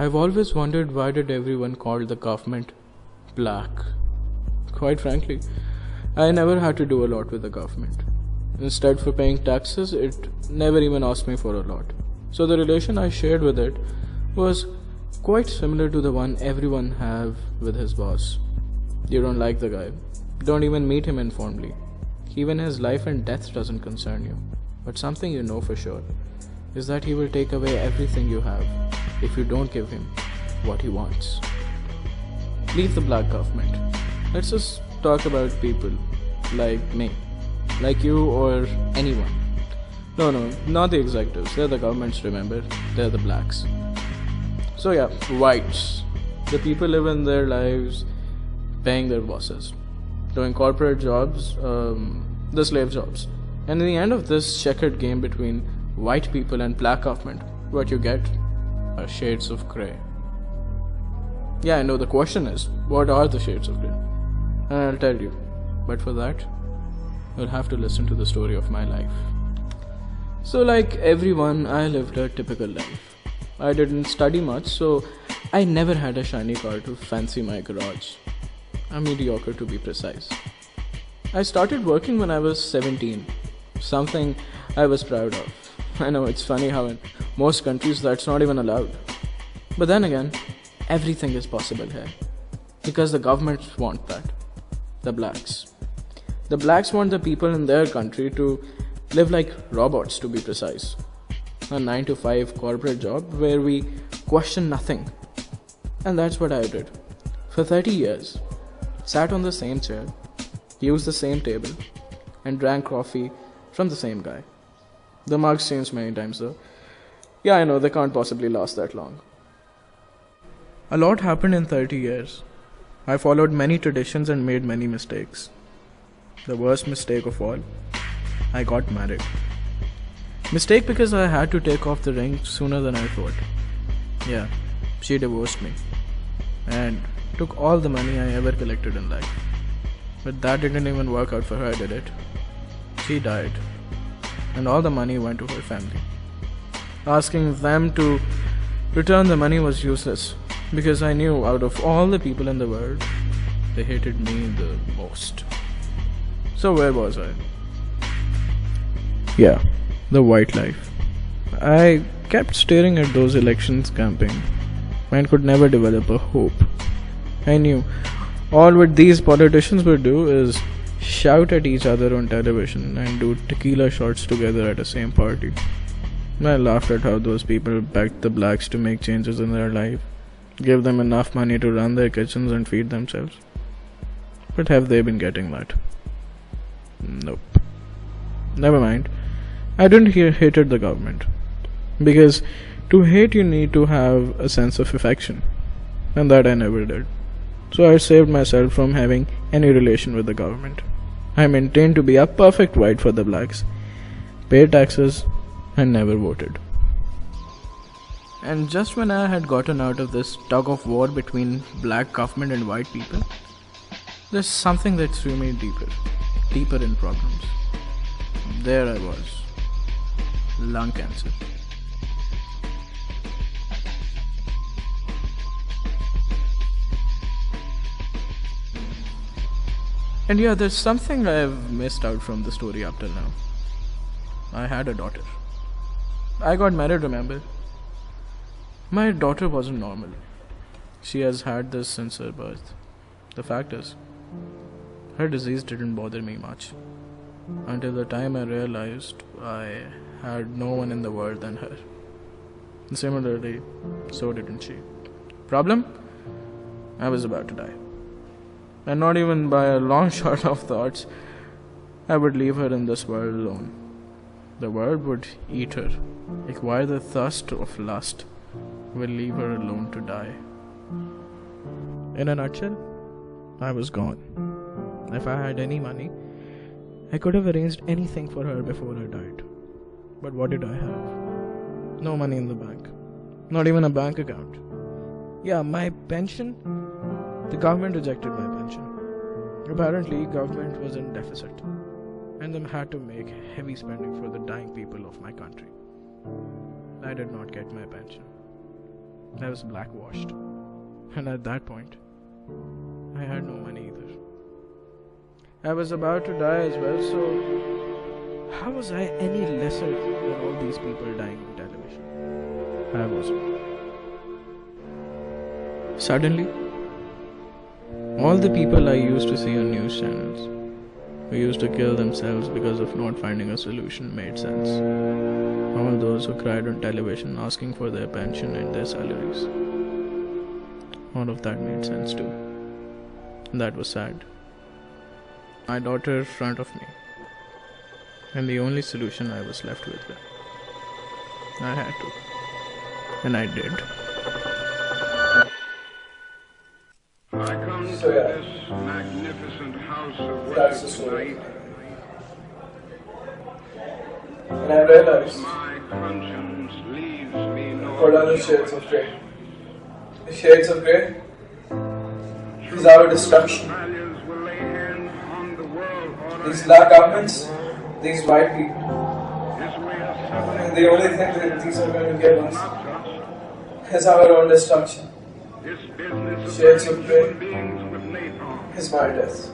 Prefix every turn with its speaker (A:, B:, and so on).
A: I've always wondered why did everyone call the government black. Quite frankly, I never had to do a lot with the government. Instead for paying taxes, it never even asked me for a lot. So the relation I shared with it was quite similar to the one everyone have with his boss. You don't like the guy. Don't even meet him informally. Even his life and death doesn't concern you. But something you know for sure is that he will take away everything you have if you don't give him what he wants. Leave the black government. Let's just talk about people like me, like you or anyone. No, not the executives. They're the governments, remember? They're the blacks. So yeah, whites. The people living their lives paying their bosses, doing corporate jobs, the slave jobs. And in the end of this checkered game between white people and black government, what you get are shades of grey. Yeah, I know the question is, what are the shades of grey? And I'll tell you. But for that, you'll have to listen to the story of my life. So like everyone, I lived a typical life. I didn't study much, so I never had a shiny car to fancy my garage. I'm mediocre to be precise. I started working when I was 17, something I was proud of. I know it's funny how in most countries that's not even allowed. But then again, everything is possible here. Because the governments want that. The blacks. The blacks want the people in their country to live like robots, to be precise. A 9-to-5 corporate job where we question nothing. And that's what I did. For 30 years, sat on the same chair, used the same table, and drank coffee from the same guy. The mugs changed many times though. Yeah, I know, they can't possibly last that long. A lot happened in 30 years. I followed many traditions and made many mistakes. The worst mistake of all, I got married. Mistake because I had to take off the ring sooner than I thought. Yeah, she divorced me and took all the money I ever collected in life. But that didn't even work out for her, did it? She died, and all the money went to her family. Asking them to return the money was useless, because I knew out of all the people in the world, they hated me the most. So where was I? Yeah, the white life. I kept staring at those elections campaign and could never develop a hope. I knew all what these politicians would do is shout at each other on television and do tequila shots together at the same party. I laughed at how those people begged the blacks to make changes in their life, give them enough money to run their kitchens and feed themselves. But have they been getting that? Nope. Never mind. I didn't hated the government. Because to hate you need to have a sense of affection. And that I never did. So I saved myself from having any relation with the government. I maintained to be a perfect white for the blacks, paid taxes, and never voted. And just when I had gotten out of this tug of war between black government and white people, there's something that threw me deeper in problems. There I was, lung cancer. And yeah, there's something I've missed out from the story up till now. I had a daughter. I got married, remember? My daughter wasn't normal. She has had this since her birth. The fact is, her disease didn't bother me much. Until the time I realized I had no one in the world than her. And similarly, so didn't she. Problem? I was about to die. And not even by a long shot of thoughts, I would leave her in this world alone. The world would eat her. Like why the thirst of lust will leave her alone to die. In a nutshell, I was gone. If I had any money, I could have arranged anything for her before I died. But what did I have? No money in the bank. Not even a bank account. Yeah, my pension? The government rejected my pension. Apparently, government was in deficit, and they had to make heavy spending for the dying people of my country. I did not get my pension. I was blackwashed. And at that point, I had no money either. I was about to die as well, so how was I any lesser than all these people dying on television? I wasn't. Suddenly, all the people I used to see on news channels who used to kill themselves because of not finding a solution made sense. All those who cried on television asking for their pension and their salaries. All of that made sense too. That was sad. My daughter in front of me. And the only solution I was left with. I had to. And I did.
B: I come to this magnificent house of worship tonight.
C: And I realized
B: My conscience leaves me no
C: what are the shades of grey? The shades of grey is our destruction.
B: values will lay hands on the world order.
C: These black governments, these white people,
B: This way of suffering
C: and the only thing that these are going to give us
B: not us.
C: is our own destruction.
B: This business of
C: Shades
B: burning
C: of grey
B: human beings with napalm.
C: is my death.